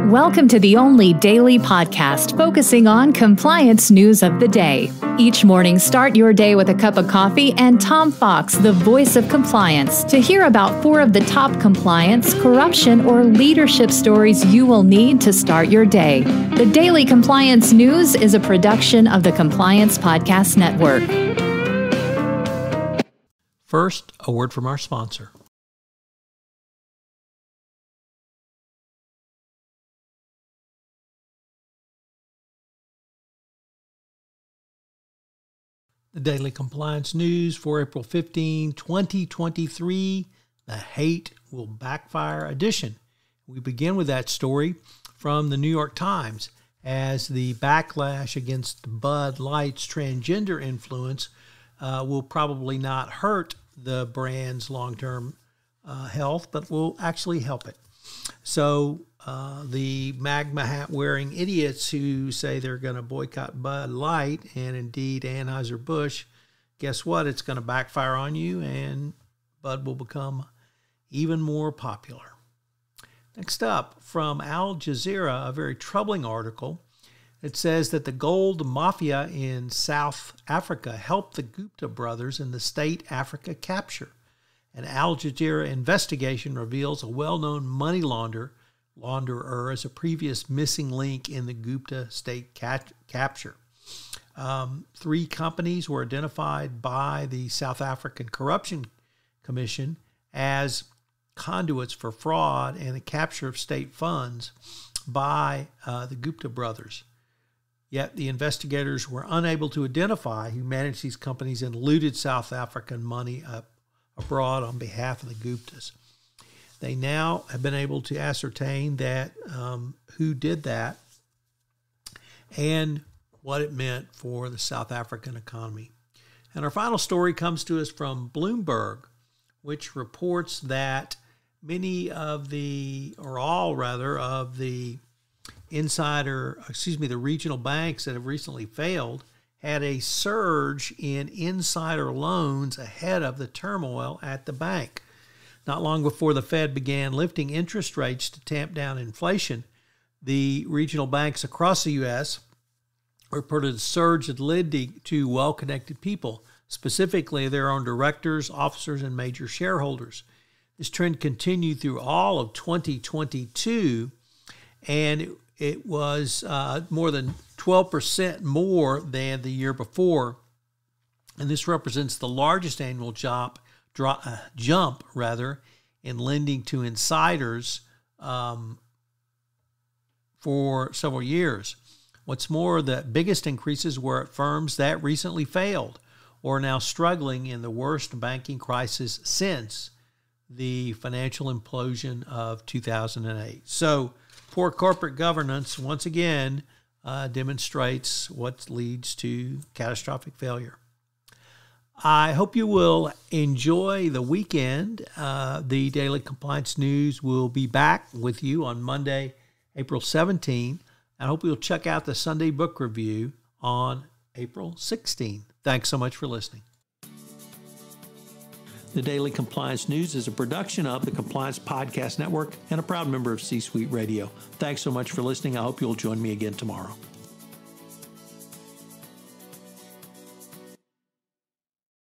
Welcome to the only daily podcast focusing on compliance news of the day. Each morning, start your day with a cup of coffee and Tom Fox, the voice of compliance, to hear about 4 of the top compliance, corruption, or leadership stories you will need to start your day. The Daily Compliance News is a production of the Compliance Podcast Network. First, a word from our sponsor. The Daily Compliance News for April 15, 2023, the Hate Will Backfire edition. We begin with that story from the New York Times as the backlash against Bud Light's transgender influence will probably not hurt the brand's long-term health, but will actually help it. So the MAGA hat-wearing idiots who say they're going to boycott Bud Light and indeed Anheuser-Busch, guess what? It's going to backfire on you and Bud will become even more popular. Next up, from Al Jazeera, a very troubling article. It says that the gold mafia in South Africa helped the Gupta brothers in the state Africa capture. An Al Jazeera investigation reveals a well-known money launderer as a previous missing link in the Gupta state capture. 3 companies were identified by the South African Corruption Commission as conduits for fraud and the capture of state funds by the Gupta brothers. Yet the investigators were unable to identify who managed these companies and looted South African money abroad on behalf of the Guptas. They now have been able to ascertain that who did that and what it meant for the South African economy. And our final story comes to us from Bloomberg, which reports that all of the the regional banks that have recently failed had a surge in insider loans ahead of the turmoil at the bank. Not long before the Fed began lifting interest rates to tamp down inflation, the regional banks across the U.S. reported a surge in lending to well-connected people, specifically their own directors, officers, and major shareholders. This trend continued through all of 2022, and it was more than 12% more than the year before, and this represents the largest annual jump in lending to insiders for several years. What's more, the biggest increases were at firms that recently failed or are now struggling in the worst banking crisis since the financial implosion of 2008. So poor corporate governance, once again, demonstrates what leads to catastrophic failure. I hope you will enjoy the weekend. The Daily Compliance News will be back with you on Monday, April 17. I hope you'll check out the Sunday Book Review on April 16. Thanks so much for listening. The Daily Compliance News is a production of the Compliance Podcast Network and a proud member of C-Suite Radio. Thanks so much for listening. I hope you'll join me again tomorrow.